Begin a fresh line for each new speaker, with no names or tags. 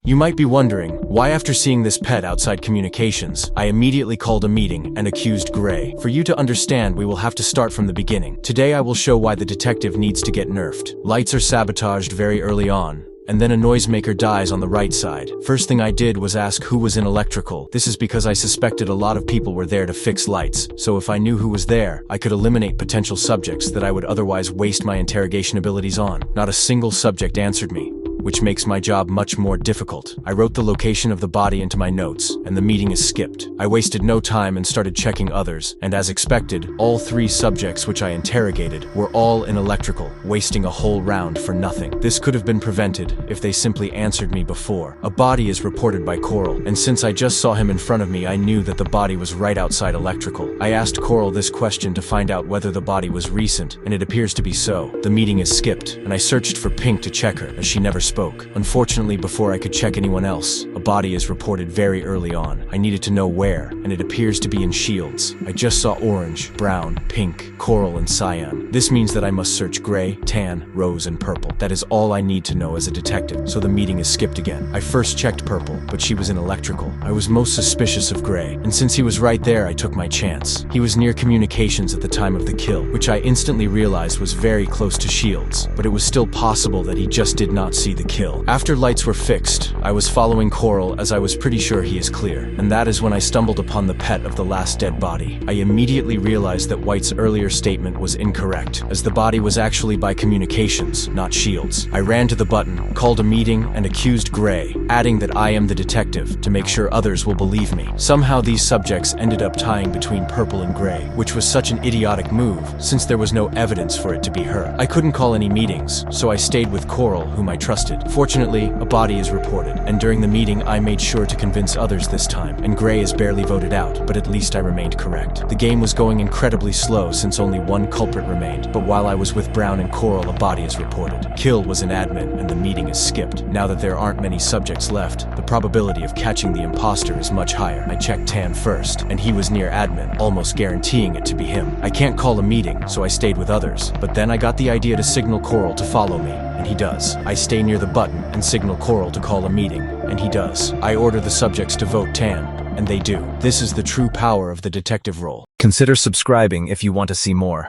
You might be wondering, why after seeing this pet outside communications, I immediately called a meeting and accused Gray. For you to understand, we will have to start from the beginning. Today I will show why the detective needs to get nerfed. Lights are sabotaged very early on, and then a noisemaker dies on the right side. First thing I did was ask who was in electrical. This is because I suspected a lot of people were there to fix lights, so if I knew who was there, I could eliminate potential subjects that I would otherwise waste my interrogation abilities on. Not a single subject answered me, which makes my job much more difficult. I wrote the location of the body into my notes, and the meeting is skipped. I wasted no time and started checking others, and as expected, all 3 subjects which I interrogated were all in electrical, wasting a whole round for nothing. This could have been prevented if they simply answered me before. A body is reported by Coral, and since I just saw him in front of me, I knew that the body was right outside electrical. I asked Coral this question to find out whether the body was recent, and it appears to be so. The meeting is skipped, and I searched for Pink to check her, as she never spoke. Unfortunately, before I could check anyone else, a body is reported very early on. I needed to know where, and it appears to be in Shields. I just saw orange, brown, pink, coral, and cyan. This means that I must search gray, tan, rose, and purple. That is all I need to know as a detective, so the meeting is skipped again. I first checked purple, but she was in electrical. I was most suspicious of gray, and since he was right there, I took my chance. He was near communications at the time of the kill, which I instantly realized was very close to Shields, but it was still possible that he just did not see the kill. After lights were fixed, I was following Coral as I was pretty sure he is clear, and that is when I stumbled upon the pet of the last dead body. I immediately realized that White's earlier statement was incorrect, as the body was actually by communications, not Shields. I ran to the button, called a meeting, and accused Gray, adding that I am the detective to make sure others will believe me. Somehow these subjects ended up tying between purple and gray, which was such an idiotic move, since there was no evidence for it to be her. I couldn't call any meetings, so I stayed with Coral, whom I trusted. Fortunately, a body is reported, and during the meeting I made sure to convince others this time, and Gray is barely voted out, but at least I remained correct. The game was going incredibly slow since only one culprit remained, but while I was with Brown and Coral, a body is reported. Kill was an admin, and the meeting is skipped. Now that there aren't many subjects left, the probability of catching the imposter is much higher. I checked Tan first, and he was near admin, almost guaranteeing it to be him. I can't call a meeting, so I stayed with others, but then I got the idea to signal Coral to follow me, and he does. I stay near the button and signal Coral to call a meeting, and he does. I order the subjects to vote Tan, and they do. This is the true power of the detective role.
Consider subscribing if you want to see more.